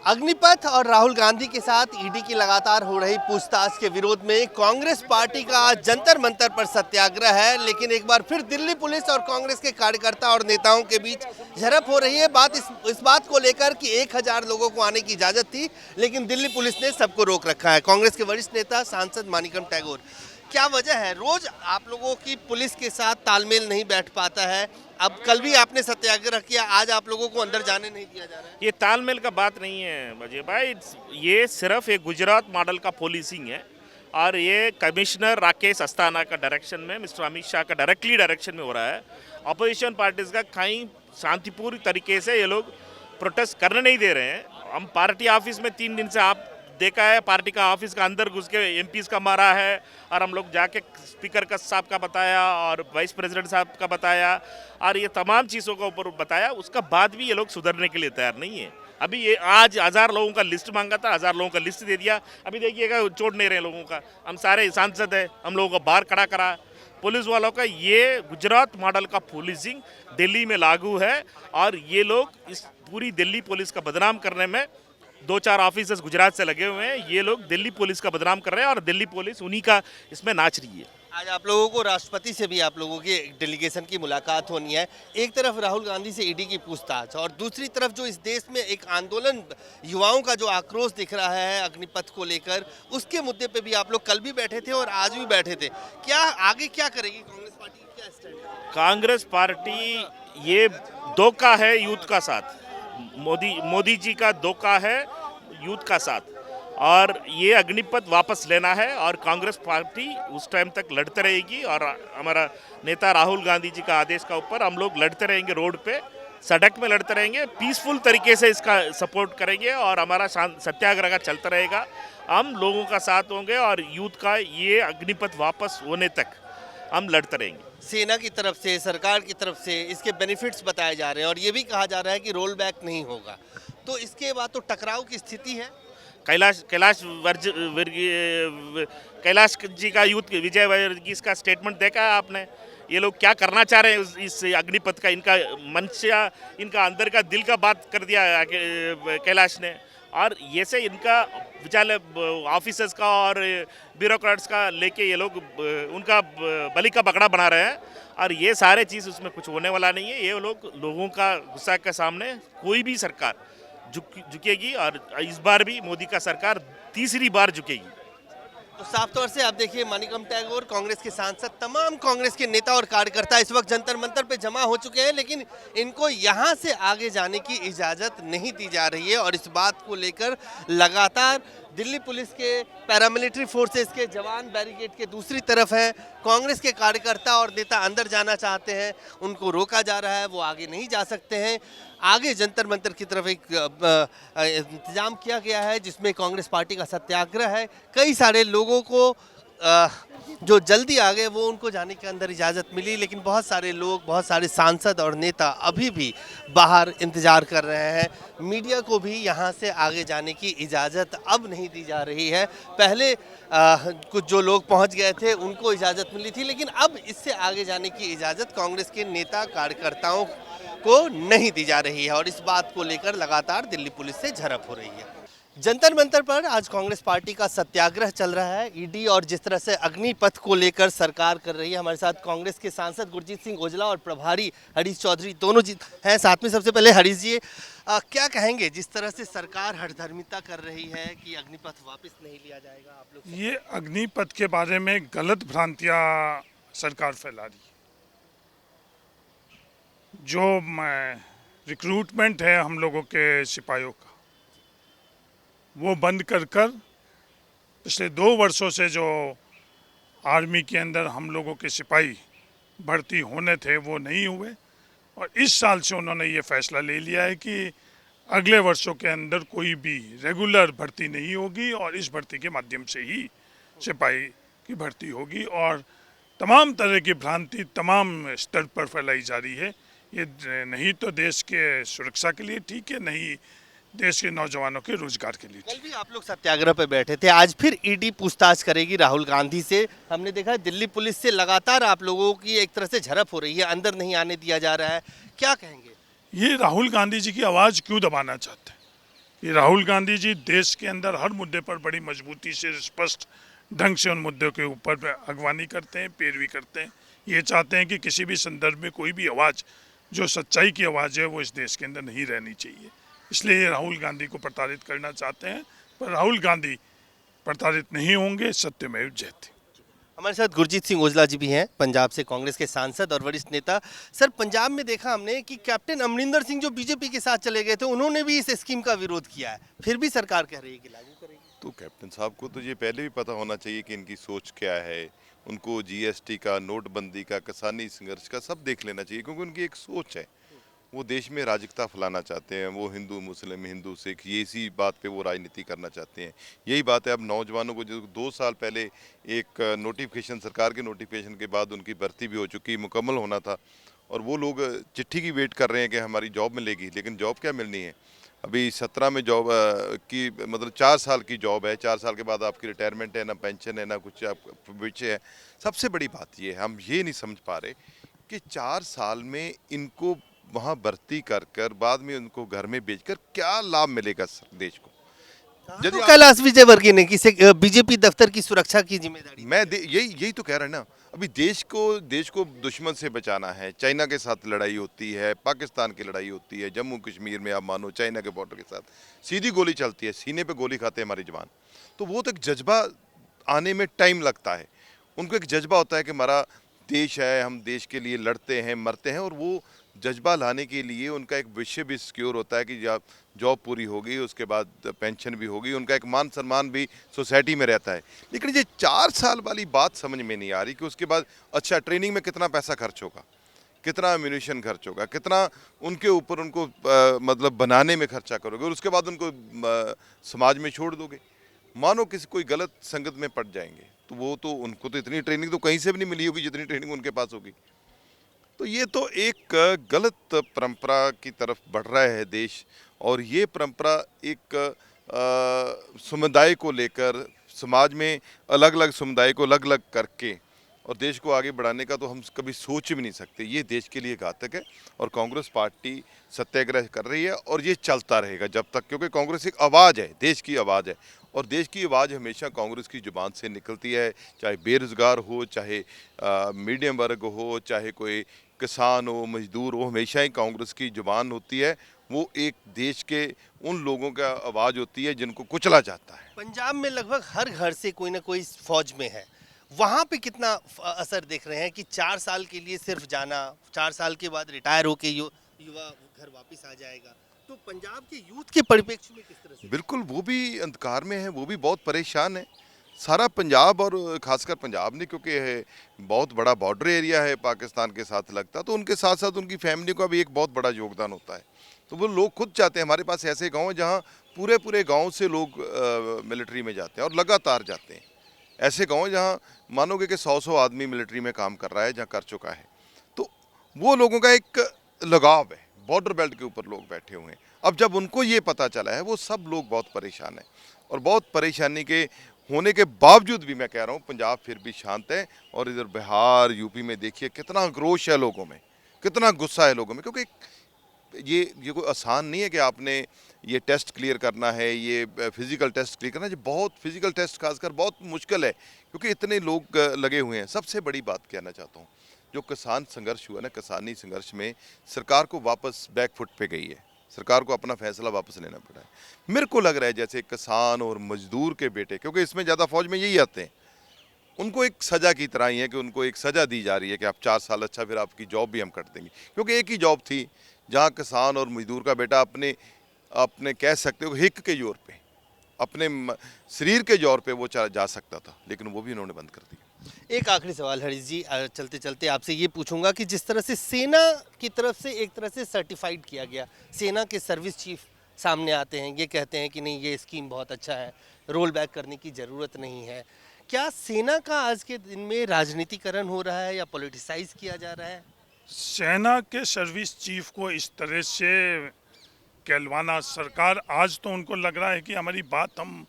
अग्निपथ और राहुल गांधी के साथ ईडी की लगातार हो रही पूछताछ के विरोध में कांग्रेस पार्टी का आज जंतर मंतर पर सत्याग्रह है। लेकिन एक बार फिर दिल्ली पुलिस और कांग्रेस के कार्यकर्ता और नेताओं के बीच झड़प हो रही है। बात इस बात को लेकर कि 1000 लोगों को आने की इजाजत थी, लेकिन दिल्ली पुलिस ने सबको रोक रखा है। कांग्रेस के वरिष्ठ नेता सांसद मानिकम टैगोर, क्या वजह है? रोज आप लोगों की पुलिस के साथ तालमेल नहीं बैठ पाता है। अब कल भी आपने सत्याग्रह किया, आज आप लोगों को अंदर जाने नहीं दिया जा रहा है। ये तालमेल का बात नहीं है अजय भाई, ये सिर्फ एक गुजरात मॉडल का पॉलिसिंग है और ये कमिश्नर राकेश अस्थाना का डायरेक्शन में, मिस्टर अमित शाह का डायरेक्टली डायरेक्शन में हो रहा है। अपोजिशन पार्टीज का कहीं शांतिपूर्ण तरीके से ये लोग प्रोटेस्ट करने नहीं दे रहे हैं। हम पार्टी ऑफिस में 3 दिन से आप देखा है, पार्टी का ऑफिस का अंदर घुस के एमपीज का मारा है और हम लोग जाके स्पीकर का साहब का बताया और वाइस प्रेसिडेंट साहब का बताया और ये तमाम चीज़ों का ऊपर बताया। उसका बाद भी ये लोग सुधरने के लिए तैयार नहीं है। अभी ये आज 1000 लोगों का लिस्ट मांगा था, 1000 लोगों का लिस्ट दे दिया। अभी देखिएगा, छोड़ नहीं रहे लोगों का। हम सारे सांसद हैं, हम लोगों को बाहर खड़ा करा। पुलिस वालों का ये गुजरात मॉडल का पुलिसिंग दिल्ली में लागू है और ये लोग इस पूरी दिल्ली पुलिस का बदनाम करने में 2-4 ऑफिसर्स गुजरात से लगे हुए हैं। ये लोग दिल्ली पुलिस का बदनाम कर रहे हैं और दिल्ली पुलिस उन्हीं का इसमें नाच रही है। आज आप लोगों को राष्ट्रपति से भी आप लोगों की डेलीगेशन की मुलाकात होनी है। एक तरफ राहुल गांधी से ईडी की पूछताछ और दूसरी तरफ जो इस देश में एक आंदोलन, युवाओं का जो आक्रोश दिख रहा है अग्निपथ को लेकर, उसके मुद्दे पे भी आप लोग कल भी बैठे थे और आज भी बैठे थे। क्या आगे क्या करेगी कांग्रेस पार्टी, क्या स्टैंड है? कांग्रेस पार्टी ये धोखा है यूथ का साथ, मोदी जी का धोखा है यूथ का साथ, और ये अग्निपथ वापस लेना है और कांग्रेस पार्टी उस टाइम तक लड़ते रहेगी। और हमारा नेता राहुल गांधी जी का आदेश का ऊपर हम लोग लड़ते रहेंगे, रोड पे सड़क में लड़ते रहेंगे, पीसफुल तरीके से इसका सपोर्ट करेंगे और हमारा सत्याग्रह का चलता रहेगा। हम लोगों का साथ होंगे और यूथ का ये अग्निपथ वापस होने तक हम लड़ते रहेंगे। सेना की तरफ से, सरकार की तरफ से इसके बेनिफिट्स बताए जा रहे हैं और ये भी कहा जा रहा है कि रोल बैक नहीं होगा, तो इसके बाद तो टकराव की स्थिति है। कैलाश जी का यूथ, विजय वर्गीस का स्टेटमेंट देखा है आपने? ये लोग क्या करना चाह रहे हैं इस अग्निपथ का, इनका मंशा, इनका अंदर का दिल का बात कर दिया कैलाश ने। और ये से इनका विचार ऑफिसर्स का और ब्यूरोक्रेट्स का लेके ये लोग उनका बलि का बकरा बना रहे हैं और ये सारे चीज़ उसमें कुछ होने वाला नहीं है। ये लोग लोगों का गुस्सा के सामने कोई भी सरकार झुकेगी और इस बार भी मोदी का सरकार तीसरी बार झुकेगी। तो साफ तौर से आप देखिए, मानिकम टैगोर, कांग्रेस के सांसद, तमाम कांग्रेस के नेता और कार्यकर्ता इस वक्त जंतर मंतर पे जमा हो चुके हैं, लेकिन इनको यहां से आगे जाने की इजाजत नहीं दी जा रही है। और इस बात को लेकर लगातार दिल्ली पुलिस के, पैरामिलिट्री फोर्सेस के जवान बैरिकेड के दूसरी तरफ है। कांग्रेस के कार्यकर्ता और नेता अंदर जाना चाहते हैं, उनको रोका जा रहा है, वो आगे नहीं जा सकते हैं। आगे जंतर मंतर की तरफ एक इंतजाम किया गया है जिसमें कांग्रेस पार्टी का सत्याग्रह है। कई सारे लोगों को जो जल्दी आ गए वो उनको जाने के अंदर इजाज़त मिली, लेकिन बहुत सारे लोग, बहुत सारे सांसद और नेता अभी भी बाहर इंतज़ार कर रहे हैं। मीडिया को भी यहाँ से आगे जाने की इजाज़त अब नहीं दी जा रही है। पहले कुछ जो लोग पहुँच गए थे उनको इजाज़त मिली थी, लेकिन अब इससे आगे जाने की इजाज़त कांग्रेस के नेता कार्यकर्ताओं को नहीं दी जा रही है और इस बात को लेकर लगातार दिल्ली पुलिस से झड़प हो रही है। जंतर मंतर पर आज कांग्रेस पार्टी का सत्याग्रह चल रहा है। ईडी और जिस तरह से अग्निपथ को लेकर सरकार कर रही है। हमारे साथ कांग्रेस के सांसद गुरजीत सिंह औजला और प्रभारी हरीश चौधरी दोनों जी हैं साथ में। सबसे पहले हरीश जी, क्या कहेंगे जिस तरह से सरकार हठधर्मिता कर रही है कि अग्निपथ वापस नहीं लिया जाएगा? आप लोग ये अग्निपथ के बारे में गलत भ्रांतियाँ सरकार फैला रही है। जो रिक्रूटमेंट है हम लोगों के सिपाहियों का, वो बंद कर पिछले 2 वर्षों से जो आर्मी के अंदर हम लोगों के सिपाही भर्ती होने थे वो नहीं हुए और इस साल से उन्होंने ये फैसला ले लिया है कि अगले वर्षों के अंदर कोई भी रेगुलर भर्ती नहीं होगी और इस भर्ती के माध्यम से ही सिपाही की भर्ती होगी। और तमाम तरह की भ्रांति तमाम स्तर पर फैलाई जा रही है। ये नहीं तो देश के सुरक्षा के लिए ठीक है, नहीं देश के नौजवानों के रोजगार के लिए। कल भी आप लोग सत्याग्रह पे बैठे थे, आज फिर ईडी पूछताछ करेगी राहुल गांधी से। हमने देखा है दिल्ली पुलिस से लगातार आप लोगों की एक तरह से झड़प हो रही है, अंदर नहीं आने दिया जा रहा है, क्या कहेंगे? ये राहुल गांधी जी की आवाज़ क्यों दबाना चाहते हैं? कि राहुल गांधी जी देश के अंदर हर मुद्दे पर बड़ी मजबूती से स्पष्ट ढंग से उन मुद्दों के ऊपर अगवानी करते हैं, पैरवी करते हैं। ये चाहते हैं कि किसी भी संदर्भ में कोई भी आवाज़ जो सच्चाई की आवाज़ है वो इस देश के अंदर नहीं रहनी चाहिए। इसलिए ये राहुल गांधी को प्रताड़ित करना चाहते हैं, पर राहुल गांधी प्रताड़ित नहीं होंगे। सत्यमेव जयते। हमारे साथ गुरजीत सिंह ओजला जी भी हैं, पंजाब से कांग्रेस के सांसद और वरिष्ठ नेता। सर, पंजाब में देखा हमने कि कैप्टन अमरिंदर सिंह जो बीजेपी के साथ चले गए थे, उन्होंने भी इस स्कीम का विरोध किया है, फिर भी सरकार कह रही है कि लागू करेगी। तो कैप्टन साहब को तो ये पहले भी पता होना चाहिए कि इनकी सोच क्या है। उनको जीएसटी का, नोटबंदी का, किसानी संघर्ष का सब देख लेना चाहिए, क्योंकि उनकी एक सोच है। वो देश में राजकता फैलाना चाहते हैं। वो हिंदू मुस्लिम, हिंदू सिख, ये इसी बात पे वो राजनीति करना चाहते हैं। यही बात है अब नौजवानों को, जो 2 साल पहले एक नोटिफिकेशन, सरकार के नोटिफिकेशन के बाद उनकी भर्ती भी हो चुकी, मुकम्मल होना था, और वो लोग चिट्ठी की वेट कर रहे हैं कि हमारी जॉब मिलेगी। लेकिन जॉब क्या मिलनी है? अभी 17 में जॉब की मतलब 4 साल की जॉब है। 4 साल के बाद आपकी रिटायरमेंट है, ना पेंशन है, ना कुछ आप भविष्य है। सबसे बड़ी बात ये है, हम ये नहीं समझ पा रहे कि 4 साल में इनको वहाँ भर्ती कर कर बाद में उनको घर में भेजकर क्या लाभ मिलेगा देश को? तो कैलाश विजयवर्गीय ने कि बीजेपी दफ्तर की सुरक्षा की जिम्मेदारी, यही तो कह रहे हैं ना। अभी देश को दुश्मन से बचाना है। चाइना के साथ लड़ाई होती है, पाकिस्तान की लड़ाई होती है, जम्मू कश्मीर में आप मानो चाइना के बॉर्डर के साथ सीधी गोली चलती है, सीने पे गोली खाते हैं हमारे जवान। तो वो तो एक जज्बा आने में टाइम लगता है। उनको एक जज्बा होता है कि हमारा देश है, हम देश के लिए लड़ते हैं, मरते हैं, और वो जज्बा लाने के लिए उनका एक विषय भी सिक्योर होता है कि जॉब पूरी होगी, उसके बाद पेंशन भी होगी, उनका एक मान सम्मान भी सोसाइटी में रहता है। लेकिन ये 4 साल वाली बात समझ में नहीं आ रही कि उसके बाद अच्छा ट्रेनिंग में कितना पैसा खर्च होगा, कितना एम्यूनिशन खर्च होगा, कितना उनके ऊपर उनको मतलब बनाने में खर्चा करोगे, और उसके बाद उनको समाज में छोड़ दोगे। मानो किसी कोई गलत संगत में पड़ जाएंगे, तो वो तो उनको तो इतनी ट्रेनिंग तो कहीं से भी नहीं मिली होगी जितनी ट्रेनिंग उनके पास होगी। तो ये तो एक गलत परंपरा की तरफ बढ़ रहा है देश, और ये परंपरा एक समुदाय को लेकर, समाज में अलग अलग समुदाय को अलग अलग करके और देश को आगे बढ़ाने का तो हम कभी सोच भी नहीं सकते। ये देश के लिए घातक है, और कांग्रेस पार्टी सत्याग्रह कर रही है, और ये चलता रहेगा जब तक, क्योंकि कांग्रेस एक आवाज़ है, देश की आवाज़ है, और देश की आवाज़ हमेशा कांग्रेस की जुबान से निकलती है। चाहे बेरोजगार हो, चाहे मीडियम वर्ग हो, चाहे कोई किसान हो, मजदूर हो, हमेशा ही कांग्रेस की जुबान होती है। वो एक देश के उन लोगों का आवाज़ होती है जिनको कुचला जाता है। पंजाब में लगभग हर घर से कोई ना कोई फौज में है, वहाँ पे कितना असर देख रहे हैं कि 4 साल के लिए सिर्फ जाना, 4 साल के बाद रिटायर होके युवा घर वापस आ जाएगा, तो पंजाब के यूथ के परिप्रेक्ष्य में किस तरह से? बिल्कुल, वो भी अंधकार में है, वो भी बहुत परेशान है। सारा पंजाब, और ख़ासकर पंजाब नहीं, क्योंकि है बहुत बड़ा बॉर्डर एरिया है पाकिस्तान के साथ लगता, तो उनके साथ साथ उनकी फैमिली का भी एक बहुत बड़ा योगदान होता है। तो वो लोग खुद चाहते हैं। हमारे पास ऐसे गाँव हैं जहाँ पूरे गाँव से लोग मिलिट्री में जाते हैं, और लगातार जाते हैं। ऐसे गाँव जहाँ मानोगे कि 100 आदमी मिलिट्री में काम कर रहा है, जहाँ कर चुका है। तो वो लोगों का एक लगाव है, बॉर्डर बेल्ट के ऊपर लोग बैठे हुए हैं। अब जब उनको ये पता चला है, वो सब लोग बहुत परेशान हैं, और बहुत परेशानी के होने के बावजूद भी मैं कह रहा हूँ पंजाब फिर भी शांत है। और इधर बिहार, यूपी में देखिए कितना आक्रोश है लोगों में, कितना गुस्सा है लोगों में, क्योंकि ये कोई आसान नहीं है कि आपने ये टेस्ट क्लियर करना है, ये फिज़िकल टेस्ट क्लियर करना है। ये बहुत फिज़िकल टेस्ट खासकर बहुत मुश्किल है, क्योंकि इतने लोग लगे हुए हैं। सबसे बड़ी बात कहना चाहता हूँ, जो किसान संघर्ष हुआ ना, किसानी संघर्ष में सरकार को वापस बैक फुट पे गई है। सरकार को अपना फैसला वापस लेना पड़ा है। मेरे को लग रहा है जैसे किसान और मजदूर के बेटे, क्योंकि इसमें ज़्यादा फौज में यही आते हैं, उनको एक सज़ा की तरह ही है कि उनको एक सज़ा दी जा रही है कि आप 4 साल, अच्छा फिर आपकी जॉब भी हम कट देंगे। क्योंकि एक ही जॉब थी जहाँ किसान और मजदूर का बेटा अपने कह सकते हो हिक के जोर पे, अपने शरीर के जोर पे वो जा सकता था, लेकिन वो भी उन्होंने बंद कर दिया। एक आखिरी सवाल हरीश जी, चलते चलते आपसे ये पूछूंगा कि जिस तरह से सेना की तरफ से एक तरह से सर्टिफाइड किया गया, सेना के सर्विस चीफ सामने आते हैं, ये कहते हैं कि नहीं ये स्कीम बहुत अच्छा है, रोल बैक करने की ज़रूरत नहीं है। क्या सेना का आज के दिन में राजनीतिकरण हो रहा है या पॉलिटिसाइज किया जा रहा है? सेना के सर्विस चीफ को इस तरह से कहलवाना, सरकार आज तो उनको लग रहा है कि हमारी बात हम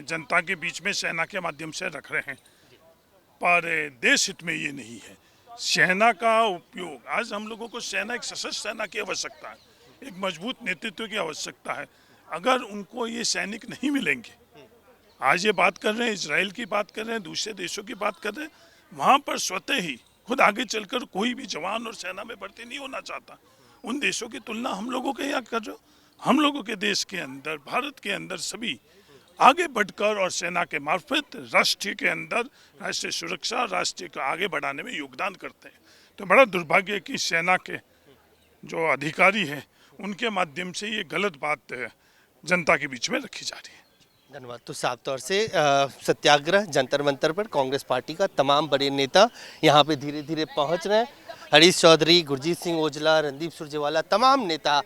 जनता के बीच में सेना के माध्यम से रख रहे हैं, पर देश हित में ये नहीं है। सेना का उपयोग, आज हम लोगों को सेना, एक सशस्त्र सेना की आवश्यकता है, एक मजबूत नेतृत्व की आवश्यकता है। अगर उनको ये सैनिक नहीं मिलेंगे, आज ये बात कर रहे हैं, इजराइल की बात कर रहे हैं, दूसरे देशों की बात कर रहे हैं, वहाँ पर स्वतः ही खुद आगे चलकर कोई भी जवान और सेना में भर्ती नहीं होना चाहता। उन देशों की तुलना हम लोगों के यहाँ कर रहे हो। हम लोगों के देश के अंदर, भारत के अंदर सभी आगे बढ़कर और सेना के मार्फत राष्ट्र के अंदर राष्ट्रीय सुरक्षा, राष्ट्र को आगे बढ़ाने में योगदान करते हैं। तो बड़ा दुर्भाग्य है कि सेना के जो अधिकारी हैं उनके माध्यम से ये गलत बात जनता के बीच में रखी जा रही है। धन्यवाद। तो साफ तौर से सत्याग्रह जंतर मंतर पर कांग्रेस पार्टी का तमाम बड़े नेता यहाँ पे धीरे धीरे पहुँच रहे हैं। हरीश चौधरी, गुरजीत सिंह ओजला, रणदीप सुरजेवाला, तमाम नेता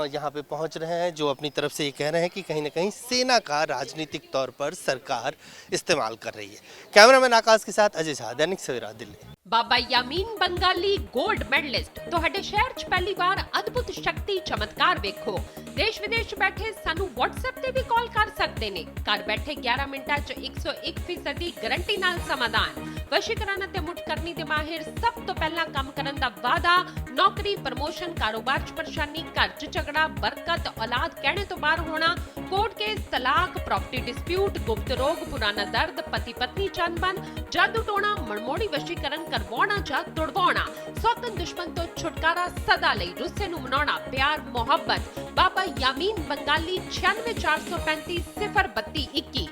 यहाँ पे पहुँच रहे हैं, जो अपनी तरफ से ये कह रहे हैं कि कहीं ना कहीं सेना का राजनीतिक तौर पर सरकार इस्तेमाल कर रही है। कैमरामैन आकाश के साथ अजय झा, दैनिक सवेरा, दिल्ली। ਬਾਬਾ ਯਾਮੀਨ ਬੰਗਾਲੀ 골ਡ ਮੈਡਲਿਸਟ ਤੁਹਾਡੇ ਸ਼ਹਿਰ 'ਚ ਪਹਿਲੀ ਵਾਰ ਅਦਭੁਤ ਸ਼ਕਤੀ ਚਮਤਕਾਰ ਵੇਖੋ। ਦੇਸ਼ ਵਿਦੇਸ਼ 'ਚ ਬੈਠੇ ਸਾਨੂੰ WhatsApp ਤੇ ਵੀ ਕਾਲ ਕਰ ਸਕਦੇ ਨੇ। ਘਰ ਬੈਠੇ 11 ਮਿੰਟਾਂ 'ਚ 101% ਦੀ ਗਾਰੰਟੀ ਨਾਲ ਸਮਾਧਾਨ। ਵਸ਼ੀਕਰਨ ਅਤੇ ਮੁਠਕਰਨੀ ਦੇ ਮਾਹਿਰ ਸਭ ਤੋਂ ਪਹਿਲਾਂ ਕੰਮ ਕਰਨ ਦਾ ਵਾਅਦਾ। ਨੌਕਰੀ, ਪ੍ਰਮੋਸ਼ਨ, ਕਾਰੋਬਾਰ 'ਚ ਪਰੇਸ਼ਾਨੀ, ਘਰ 'ਚ ਝਗੜਾ, ਬਰਕਤ, ਔਲਾਦ ਕਹਿਣੇ ਤੋਂ ਬਾਹਰ ਹੋਣਾ, ਕੋਰਟ ਕੇਸ, ਤਲਾਕ, ਪ੍ਰਾਪਰਟੀ ਡਿਸਪਿਊਟ, ਗੁਪਤ ਰੋਗ, ਪੁਰਾਣਾ ਦਰਦ, ਪਤੀ ਪਤਨੀ ਚੰਬਨ, ਜਾਦੂ ਟੋਣਾ, ਮਨਮੋੜੀ ਵਸ਼ੀਕਰਨ ਕਰਵਾਉਣਾ ਜਾਂ ਤੁੜਵਾਉਣਾ, ਸੌਤਨ ਦੁਸ਼ਮਣ ਤੋਂ ਛੁਟਕਾਰਾ, ਸਦਾ ਲਈ ਰੁੱਸੇ ਨੂੰ ਮਨਾਉਣਾ, ਪਿਆਰ, ਮੁਹੱਬਤ। ਬਾਬਾ ਯਾਮੀਨ ਬੰਗਾਲੀ 96 435 032 21।